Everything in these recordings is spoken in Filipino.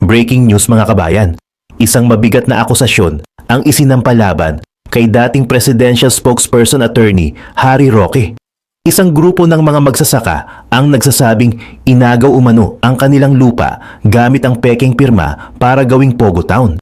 Breaking news mga kabayan, isang mabigat na akusasyon ang isinampalaban kay dating Presidential Spokesperson Attorney Harry Roque. Isang grupo ng mga magsasaka ang nagsasabing inagaw umano ang kanilang lupa gamit ang pekeng pirma para gawing Pogo Town.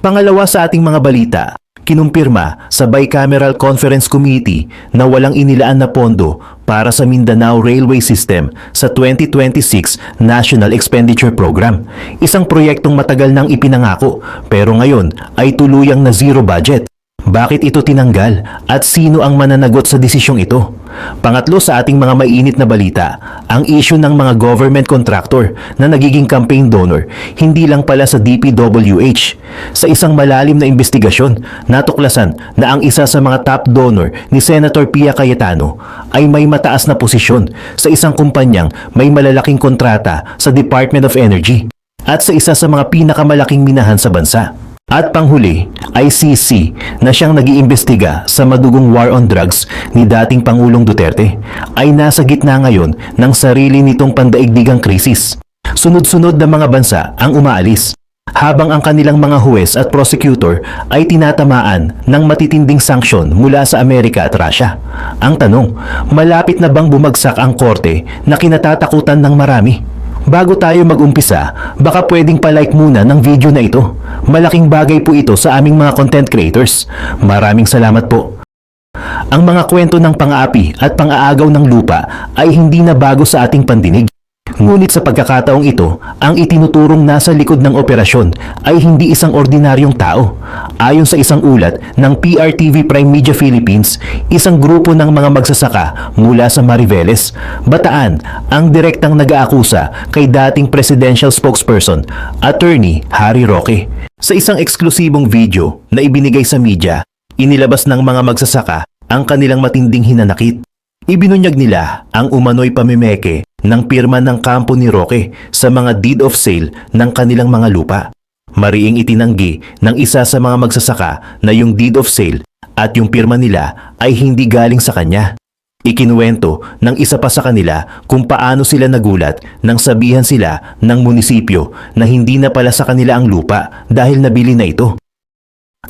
Pangalawa sa ating mga balita, kinumpirma sa Bicameral Conference Committee na walang inilaan na pondo para sa Mindanao Railway System sa 2026 National Expenditure Program. Isang proyektong matagal nang ipinangako pero ngayon ay tuluyang na zero budget. Bakit ito tinanggal at sino ang mananagot sa desisyong ito? Pangatlo sa ating mga mainit na balita, ang issue ng mga government contractor na nagiging campaign donor, hindi lang pala sa DPWH. Sa isang malalim na investigasyon, natuklasan na ang isa sa mga top donor ni Senator Pia Cayetano ay may mataas na posisyon sa isang kumpanyang may malalaking kontrata sa Department of Energy at sa isa sa mga pinakamalaking minahan sa bansa. At panghuli, ICC na siyang nag-iimbestiga sa madugong war on drugs ni dating Pangulong Duterte ay nasa gitna ngayon ng sarili nitong pandaigdigang krisis. Sunod-sunod na mga bansa ang umaalis, habang ang kanilang mga huwes at prosecutor ay tinatamaan ng matitinding sanksyon mula sa Amerika at Russia. Ang tanong, malapit na bang bumagsak ang korte na kinatatakutan ng marami? Bago tayo mag-umpisa, baka pwedeng palike muna ng video na ito. Malaking bagay po ito sa aming mga content creators. Maraming salamat po. Ang mga kwento ng pang-aapi at pang-aagaw ng lupa ay hindi na bago sa ating pandinig. Ngunit sa pagkakataong ito, ang itinuturong nasa likod ng operasyon ay hindi isang ordinaryong tao. Ayon sa isang ulat ng PRTV Prime Media Philippines, isang grupo ng mga magsasaka mula sa Mariveles, Bataan ang direktang nag-aakusa kay dating Presidential Spokesperson, Attorney Harry Roque. Sa isang eksklusibong video na ibinigay sa media, inilabas ng mga magsasaka ang kanilang matinding hinanakit. Ibinunyag nila ang umano'y pamimeke ng pirma ng kampo ni Roque sa mga deed of sale ng kanilang mga lupa. Mariing itinanggi ng isa sa mga magsasaka na yung deed of sale at yung pirma nila ay hindi galing sa kanya. Ikinuwento ng isa pa sa kanila kung paano sila nagulat nang sabihan sila ng munisipyo na hindi na pala sa kanila ang lupa dahil nabili na ito.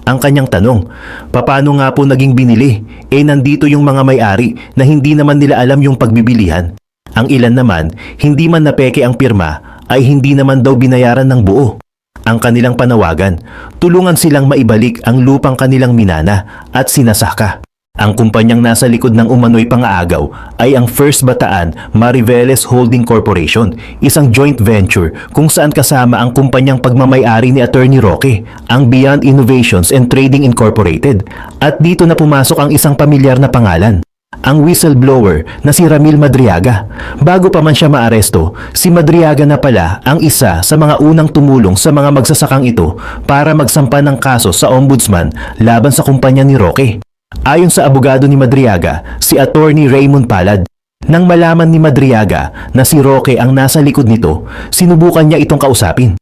Ang kanyang tanong, paano nga po naging binili? Nandito yung mga may-ari na hindi naman nila alam yung pagbibilihan. Ang ilan naman, hindi man napeke ang pirma, ay hindi naman daw binayaran ng buo. Ang kanilang panawagan, tulungan silang maibalik ang lupang kanilang minana at sinasaka. Ang kumpanyang nasa likod ng umano'y pang-aagaw ay ang First Bataan Mariveles Holding Corporation, isang joint venture kung saan kasama ang kumpanyang pagmamay-ari ni Attorney Roque, ang Beyond Innovations and Trading Incorporated. At dito na pumasok ang isang pamilyar na pangalan, ang whistleblower na si Ramil Madriaga. Bago pa man siya maaresto, si Madriaga na pala ang isa sa mga unang tumulong sa mga magsasakang ito para magsampa ng kaso sa ombudsman laban sa kumpanya ni Roque. Ayon sa abogado ni Madriaga, si Attorney Raymond Palad, nang malaman ni Madriaga na si Roque ang nasa likod nito, sinubukan niya itong kausapin.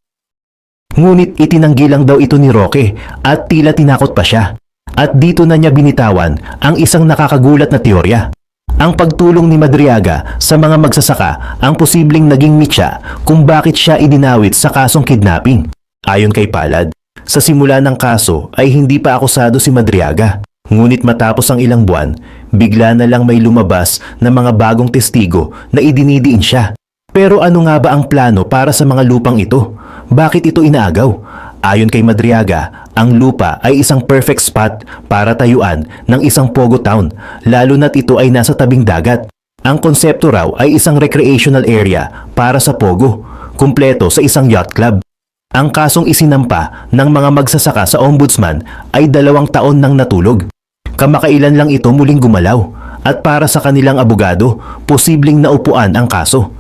Ngunit itinanggi lang daw ito ni Roque at tila tinakot pa siya. At dito na niya binitawan ang isang nakakagulat na teorya. Ang pagtulong ni Madriaga sa mga magsasaka ang posibleng naging mitya kung bakit siya idinawit sa kasong kidnapping. Ayon kay Palad, sa simula ng kaso ay hindi pa akusado si Madriaga. Ngunit matapos ang ilang buwan, bigla na lang may lumabas na mga bagong testigo na idinidiin siya. Pero ano nga ba ang plano para sa mga lupang ito? Bakit ito inaagaw? Ayon kay Madriaga, ang lupa ay isang perfect spot para tayuan ng isang Pogo Town, lalo na't ito ay nasa tabing dagat. Ang konsepto raw ay isang recreational area para sa Pogo, kumpleto sa isang yacht club. Ang kasong isinampa ng mga magsasaka sa ombudsman ay 2 taon nang natulog. Kamakailan lang ito muling gumalaw at para sa kanilang abogado, posibleng naupuan ang kaso.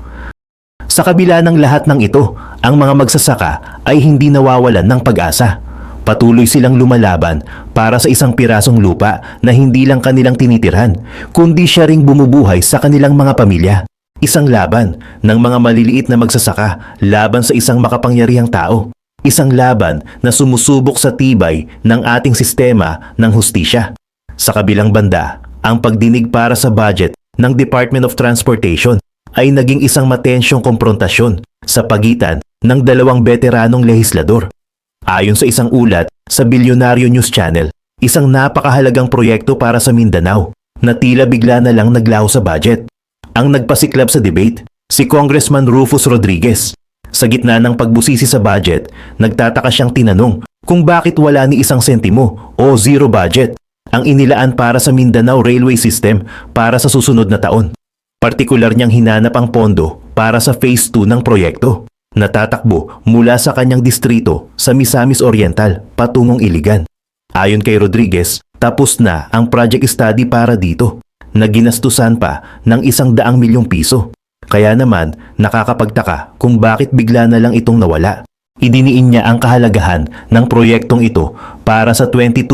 Sa kabila ng lahat ng ito, ang mga magsasaka ay hindi nawawalan ng pag-asa. Patuloy silang lumalaban para sa isang pirasong lupa na hindi lang kanilang tinitirhan, kundi siya ring bumubuhay sa kanilang mga pamilya. Isang laban ng mga maliliit na magsasaka laban sa isang makapangyarihang tao. Isang laban na sumusubok sa tibay ng ating sistema ng hustisya. Sa kabilang banda, ang pagdinig para sa budget ng Department of Transportation ay naging isang matensyong komprontasyon sa pagitan ng dalawang veteranong lehislador. Ayon sa isang ulat sa Bilyonaryo News Channel, isang napakahalagang proyekto para sa Mindanao na tila bigla na lang naglaho sa budget. Ang nagpasiklab sa debate, si Congressman Rufus Rodriguez. Sa gitna ng pagbusisi sa budget, nagtataka siyang tinanong kung bakit wala ni isang sentimo o zero budget ang inilaan para sa Mindanao Railway System para sa susunod na taon. Partikular niyang hinanap ang pondo para sa Phase 2 ng proyekto na tatakbo mula sa kanyang distrito sa Misamis Oriental patungong Iligan. Ayon kay Rodriguez, tapos na ang project study para dito na ginastusan pa ng 100 milyong piso. Kaya naman nakakapagtaka kung bakit bigla na lang itong nawala. Idiniin niya ang kahalagahan ng proyektong ito para sa 22%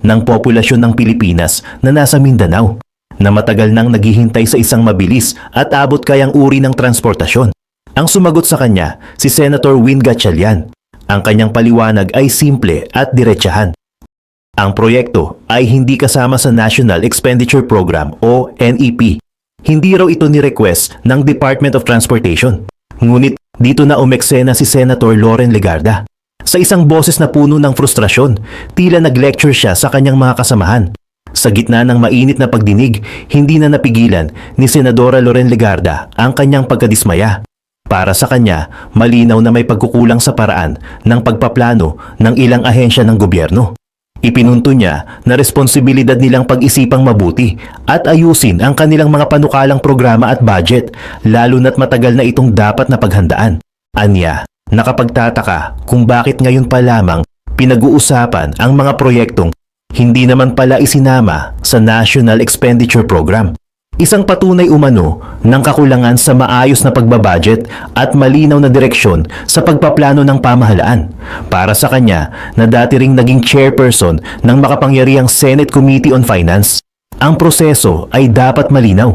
ng populasyon ng Pilipinas na nasa Mindanao, na matagal nang naghihintay sa isang mabilis at abot kayang uri ng transportasyon. Ang sumagot sa kanya, si Senator Win Gatchalian. Ang kanyang paliwanag ay simple at diretsahan. Ang proyekto ay hindi kasama sa National Expenditure Program o NEP. Hindi raw ito ni-request ng Department of Transportation. Ngunit dito na umeksena si Senator Loren Legarda. Sa isang boses na puno ng frustrasyon, tila nag-lecture siya sa kanyang mga kasamahan. Sa gitna ng mainit na pagdinig, hindi na napigilan ni Senadora Loren Legarda ang kanyang pagkadismaya. Para sa kanya, malinaw na may pagkukulang sa paraan ng pagpaplano ng ilang ahensya ng gobyerno. Ipinunto niya na responsibilidad nilang pag-isipang mabuti at ayusin ang kanilang mga panukalang programa at budget, lalo na't matagal na itong dapat na paghandaan. Anya, nakapagtataka kung bakit ngayon pa lamang pinag-uusapan ang mga proyektong hindi naman pala isinama sa National Expenditure Program. Isang patunay umano ng kakulangan sa maayos na pagbabudget at malinaw na direksyon sa pagpaplano ng pamahalaan. Para sa kanya na dati ring naging chairperson ng makapangyarihang Senate Committee on Finance, ang proseso ay dapat malinaw.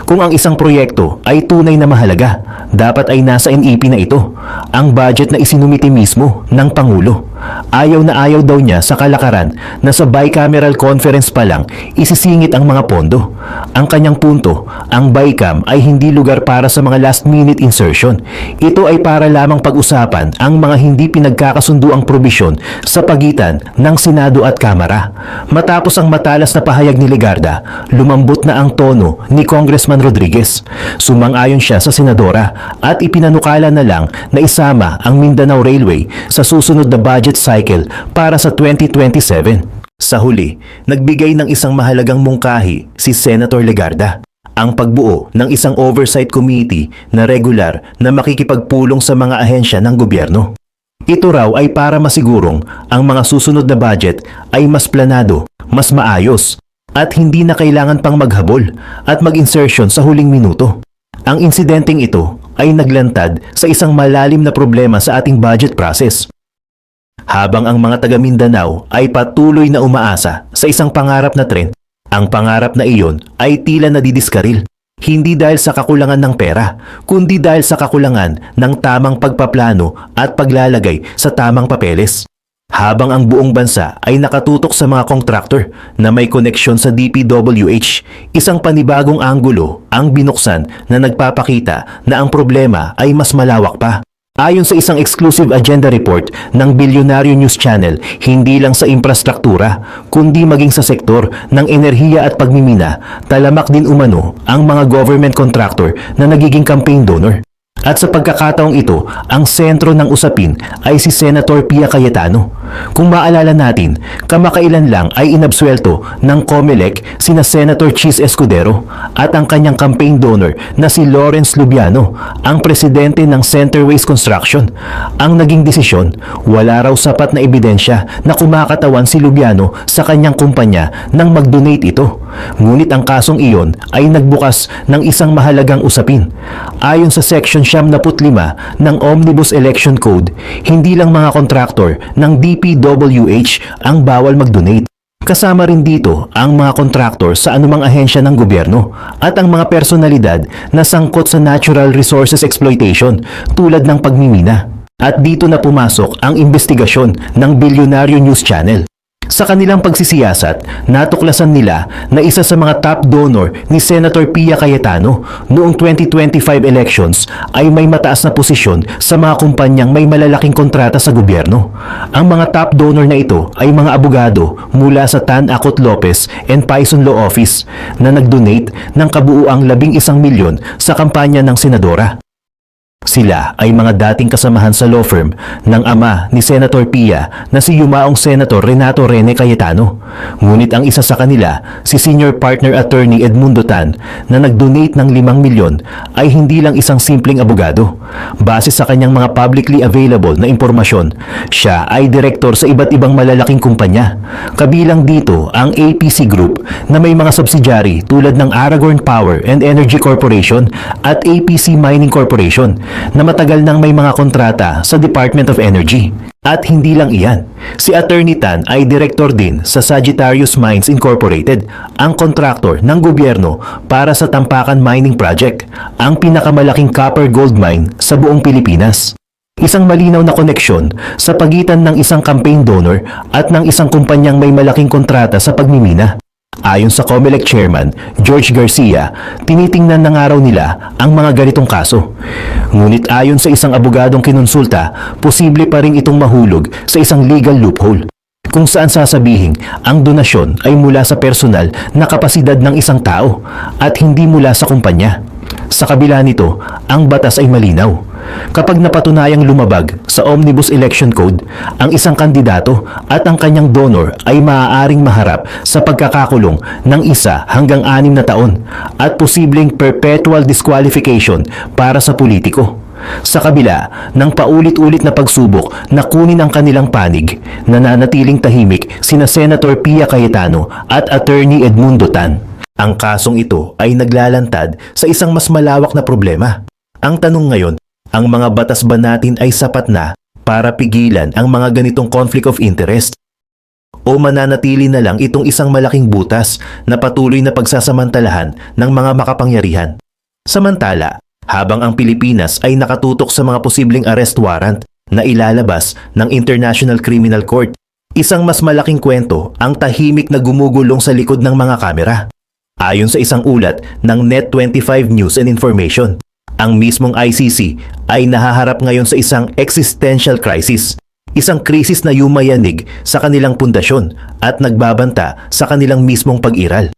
Kung ang isang proyekto ay tunay na mahalaga, dapat ay nasa NEP na ito, ang budget na isinumiti mismo ng Pangulo. Ayaw na ayaw daw niya sa kalakaran na sa bicameral conference pa lang isisingit ang mga pondo. Ang kanyang punto, ang BICAM ay hindi lugar para sa mga last-minute insertion. Ito ay para lamang pag-usapan ang mga hindi pinagkakasunduang probisyon sa pagitan ng Senado at Kamara. Matapos ang matalas na pahayag ni Legarda, lumambot na ang tono ni Congressman Rodriguez. Sumang-ayon siya sa senadora at ipinanukala na lang na isama ang Mindanao Railway sa susunod na budget cycle para sa 2027. Sa huli, nagbigay ng isang mahalagang mungkahi si Senator Legarda, ang pagbuo ng isang oversight committee na regular na makikipagpulong sa mga ahensya ng gobyerno. Ito raw ay para masigurong ang mga susunod na budget ay mas planado, mas maayos, at hindi na kailangan pang maghabol at mag-insertion sa huling minuto. Ang insidenteng ito ay naglantad sa isang malalim na problema sa ating budget process. Habang ang mga taga Mindanao ay patuloy na umaasa sa isang pangarap na trend, ang pangarap na iyon ay tila nadidiskaril. Hindi dahil sa kakulangan ng pera, kundi dahil sa kakulangan ng tamang pagpaplano at paglalagay sa tamang papeles. Habang ang buong bansa ay nakatutok sa mga kontraktor na may koneksyon sa DPWH, isang panibagong anggulo ang binuksan na nagpapakita na ang problema ay mas malawak pa. Ayon sa isang exclusive agenda report ng Bilyonaryo News Channel, hindi lang sa infrastruktura, kundi maging sa sektor ng enerhiya at pagmimina, talamak din umano ang mga government contractor na nagiging campaign donor. At sa pagkakataong ito, ang sentro ng usapin ay si Senator Pia Cayetano. Kung maalala natin, kamakailan lang ay inabsuelto ng COMELEC sina Senator Chis Escudero at ang kanyang campaign donor na si Lawrence Lubiano, ang presidente ng Centerways Construction. Ang naging desisyon, wala raw sapat na ebidensya na kumakatawan si Lubiano sa kanyang kumpanya nang mag-donate ito. Ngunit ang kasong iyon ay nagbukas ng isang mahalagang usapin. Ayon sa Section 75 ng Omnibus Election Code, hindi lang mga kontraktor ng DPWH ang bawal mag-donate. Kasama rin dito ang mga kontraktor sa anumang ahensya ng gobyerno at ang mga personalidad na sangkot sa natural resources exploitation tulad ng pagmimina. At dito na pumasok ang investigasyon ng Bilyonaryo News Channel. Sa kanilang pagsisiyasat, natuklasan nila na isa sa mga top donor ni Senator Pia Cayetano noong 2025 elections ay may mataas na posisyon sa mga kumpanyang may malalaking kontrata sa gobyerno. Ang mga top donor na ito ay mga abogado mula sa Tan Acot Lopez and Payson Law Office na nag-donate ng kabuuang 11 milyon sa kampanya ng senadora. Sila ay mga dating kasamahan sa law firm ng ama ni Senator Pia na si yumaong Senator Renato Rene Cayetano. Ngunit ang isa sa kanila, si Senior Partner Attorney Edmundo Tan na nag-donate ng 5 milyon ay hindi lang isang simpleng abogado. Base sa kanyang mga publicly available na impormasyon, siya ay direktor sa iba't ibang malalaking kumpanya. Kabilang dito ang APC Group na may mga subsidiary tulad ng Aragorn Power and Energy Corporation at APC Mining Corporation na matagal nang may mga kontrata sa Department of Energy. At hindi lang iyan, si Attorney Tan ay direktor din sa Sagittarius Mines Incorporated, ang kontraktor ng gobyerno para sa Tampakan Mining Project, ang pinakamalaking copper gold mine sa buong Pilipinas. Isang malinaw na koneksyon sa pagitan ng isang campaign donor at ng isang kumpanyang may malaking kontrata sa pagmimina. Ayon sa COMELEC Chairman George Garcia, tinitingnan ng araw nila ang mga ganitong kaso. Ngunit ayon sa isang abogadong kinonsulta, posible pa rin itong mahulog sa isang legal loophole, kung saan sasabihing ang donasyon ay mula sa personal na kapasidad ng isang tao at hindi mula sa kumpanya. Sa kabila nito, ang batas ay malinaw. Kapag napatunayang lumabag sa Omnibus Election Code, ang isang kandidato at ang kanyang donor ay maaaring maharap sa pagkakakulong ng 1 hanggang 6 na taon at posibleng perpetual disqualification para sa politiko. Sa kabila ng paulit-ulit na pagsubok na kunin ang kanilang panig, nananatiling tahimik sina Senator Pia Cayetano at Attorney Edmundo Tan. Ang kasong ito ay naglalantad sa isang mas malawak na problema. Ang tanong ngayon, ang mga batas ba natin ay sapat na para pigilan ang mga ganitong conflict of interest? O mananatili na lang itong isang malaking butas na patuloy na pagsasamantalahan ng mga makapangyarihan? Samantala, habang ang Pilipinas ay nakatutok sa mga posibleng arrest warrant na ilalabas ng International Criminal Court, isang mas malaking kwento ang tahimik na gumugulong sa likod ng mga kamera. Ayon sa isang ulat ng Net25 News and Information, ang mismong ICC ay nahaharap ngayon sa isang existential crisis, isang krisis na yumayanig sa kanilang pundasyon at nagbabanta sa kanilang mismong pag-iral.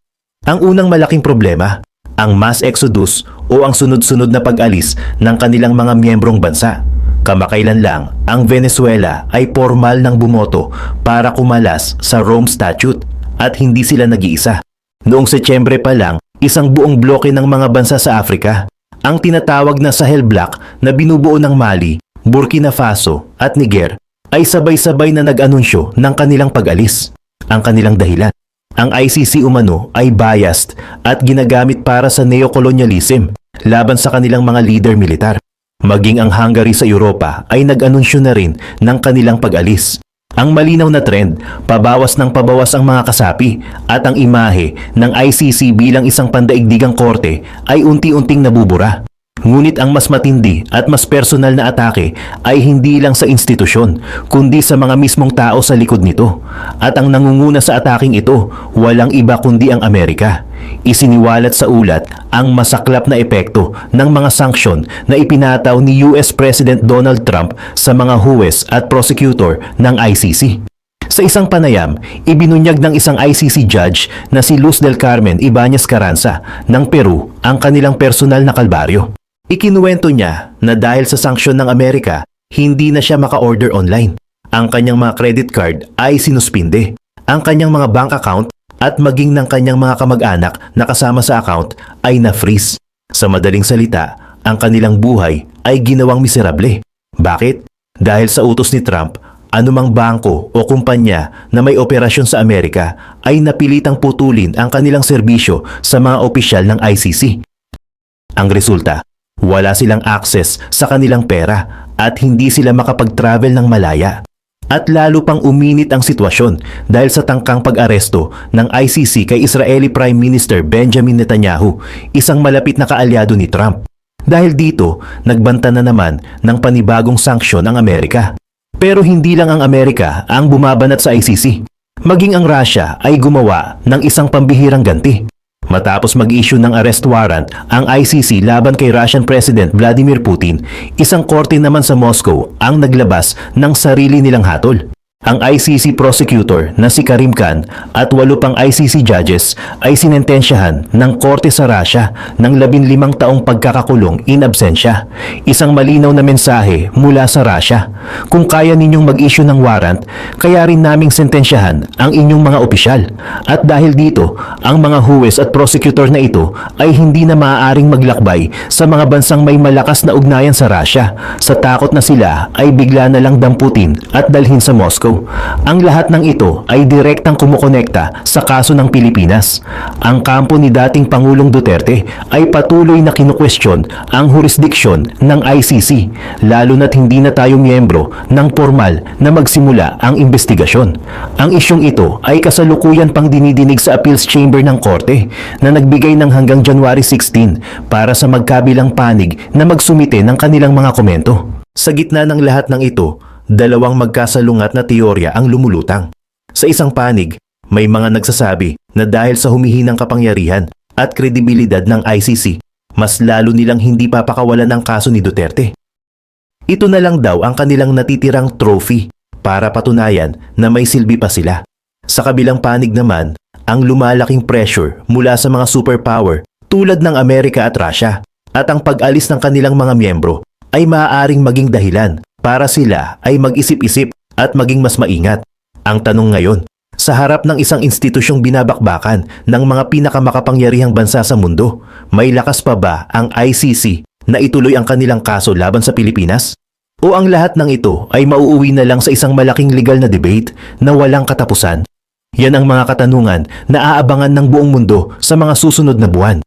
Ang unang malaking problema, ang mass exodus o ang sunod-sunod na pag-alis ng kanilang mga miyembrong bansa. Kamakailan lang, ang Venezuela ay formal nang bumoto para kumalas sa Rome Statute at hindi sila nag-iisa. Noong Setyembre pa lang, isang buong bloke ng mga bansa sa Afrika, ang tinatawag na Sahel Bloc na binubuo ng Mali, Burkina Faso at Niger, ay sabay-sabay na nag-anunsyo ng kanilang pag-alis. Ang kanilang dahilan, ang ICC umano ay biased at ginagamit para sa neocolonialism laban sa kanilang mga leader militar. Maging ang Hungary sa Europa ay nag-anunsyo na rin ng kanilang pag-alis. Ang malinaw na trend, pabawas ng pabawas ang mga kasapi at ang imahe ng ICC bilang isang pandaigdigang korte ay unti-unting nabubura. Ngunit ang mas matindi at mas personal na atake ay hindi lang sa institusyon, kundi sa mga mismong tao sa likod nito. At ang nangunguna sa ataking ito, walang iba kundi ang Amerika. Isiniwalat sa ulat ang masaklap na epekto ng mga sanksyon na ipinataw ni US President Donald Trump sa mga huwes at prosecutor ng ICC. Sa isang panayam, ibinunyag ng isang ICC judge na si Luz del Carmen Ibañez Carranza ng Peru ang kanilang personal na kalbaryo. Ikinuwento niya na dahil sa sanksyon ng Amerika, hindi na siya maka-order online. Ang kanyang mga credit card ay sinuspinde. Ang kanyang mga bank account at maging ng kanyang mga kamag-anak na kasama sa account ay na-freeze. Sa madaling salita, ang kanilang buhay ay ginawang miserable. Bakit? Dahil sa utos ni Trump, anumang bangko o kumpanya na may operasyon sa Amerika ay napilitang putulin ang kanilang serbisyo sa mga opisyal ng ICC. Ang resulta, wala silang access sa kanilang pera at hindi sila makapag-travel ng malaya. At lalo pang uminit ang sitwasyon dahil sa tangkang pag-aresto ng ICC kay Israeli Prime Minister Benjamin Netanyahu, isang malapit na kaalyado ni Trump. Dahil dito, nagbanta na naman ng panibagong sanksyon ang Amerika. Pero hindi lang ang Amerika ang bumabanat sa ICC. Maging ang Russia ay gumawa ng isang pambihirang ganti. Matapos mag-issue ng arrest warrant ang ICC laban kay Russian President Vladimir Putin, isang korte naman sa Moscow ang naglabas ng sarili nilang hatol. Ang ICC prosecutor na si Karim Khan at 8 pang ICC judges ay sinentensyahan ng korte sa Russia ng 15 taong pagkakakulong in absentia. Isang malinaw na mensahe mula sa Russia. Kung kaya ninyong mag-issue ng warrant, kaya rin naming sentensyahan ang inyong mga opisyal. At dahil dito, ang mga huwes at prosecutor na ito ay hindi na maaaring maglakbay sa mga bansang may malakas na ugnayan sa Russia sa takot na sila ay bigla na lang damputin at dalhin sa Moscow. Ang lahat ng ito ay direktang kumukonekta sa kaso ng Pilipinas. Ang kampo ni dating Pangulong Duterte ay patuloy na kinukwestiyon ang jurisdiksyon ng ICC, lalo na't hindi na tayo miyembro ng formal na magsimula ang investigasyon. Ang isyong ito ay kasalukuyan pang dinidinig sa Appeals Chamber ng Korte na nagbigay ng hanggang January 16 para sa magkabilang panig na magsumite ng kanilang mga komento. Sa gitna ng lahat ng ito, dalawang magkasalungat na teorya ang lumulutang. Sa isang panig, may mga nagsasabi na dahil sa humihinang kapangyarihan at kredibilidad ng ICC, mas lalo nilang hindi papakawalan ang kaso ni Duterte. Ito na lang daw ang kanilang natitirang trophy para patunayan na may silbi pa sila. Sa kabilang panig naman, ang lumalaking pressure mula sa mga superpower tulad ng Amerika at Russia at ang pag-alis ng kanilang mga miyembro ay maaaring maging dahilan para sila ay mag-isip-isip at maging mas maingat. Ang tanong ngayon, sa harap ng isang institusyong binabakbakan ng mga pinakamakapangyarihang bansa sa mundo, may lakas pa ba ang ICC na ituloy ang kanilang kaso laban sa Pilipinas? O ang lahat ng ito ay mauuwi na lang sa isang malaking legal na debate na walang katapusan? Yan ang mga katanungan na aabangan ng buong mundo sa mga susunod na buwan.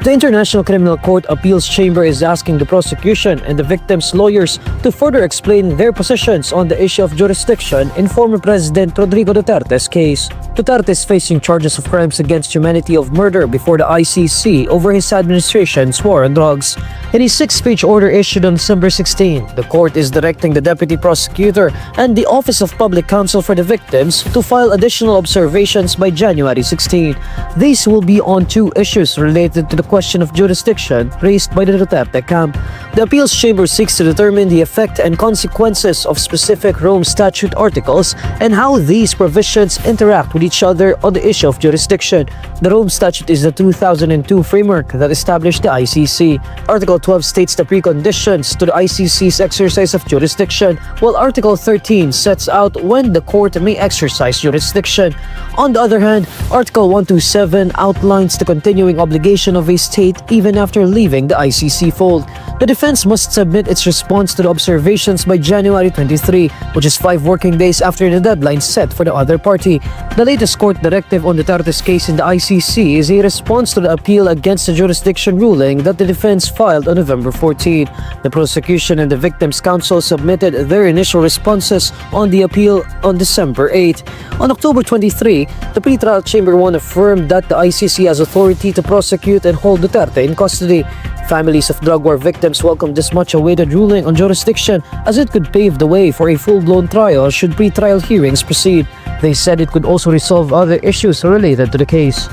The International Criminal Court Appeals Chamber is asking the prosecution and the victims' lawyers to further explain their positions on the issue of jurisdiction in former President Rodrigo Duterte's case. Duterte is facing charges of crimes against humanity of murder before the ICC over his administration's war on drugs. In a 6-page order issued on December 16, the court is directing the deputy prosecutor and the Office of Public Counsel for the victims to file additional observations by January 16. These will be on 2 issues related to the question of jurisdiction raised by the Duterte camp. The appeals chamber seeks to determine the effect and consequences of specific Rome Statute articles and how these provisions interact with each other on the issue of jurisdiction. The Rome Statute is the 2002 framework that established the ICC. Article 12 states the preconditions to the ICC's exercise of jurisdiction, while Article 13 sets out when the court may exercise jurisdiction. On the other hand, Article 127 outlines the continuing obligation of a state even after leaving the ICC fold. The defense must submit its response to the observations by January 23, which is 5 working days after the deadline set for the other party. The latest court directive on Duterte's case in the ICC is a response to the appeal against the jurisdiction ruling that the defense filed on November 14. The prosecution and the victims' counsel submitted their initial responses on the appeal on December 8. On October 23, the pretrial chamber 1 affirmed that the ICC has authority to prosecute and hold Duterte in custody. Families of drug war victims welcomed this much-awaited ruling on jurisdiction as it could pave the way for a full-blown trial should pre-trial hearings proceed. They said it could also resolve other issues related to the case.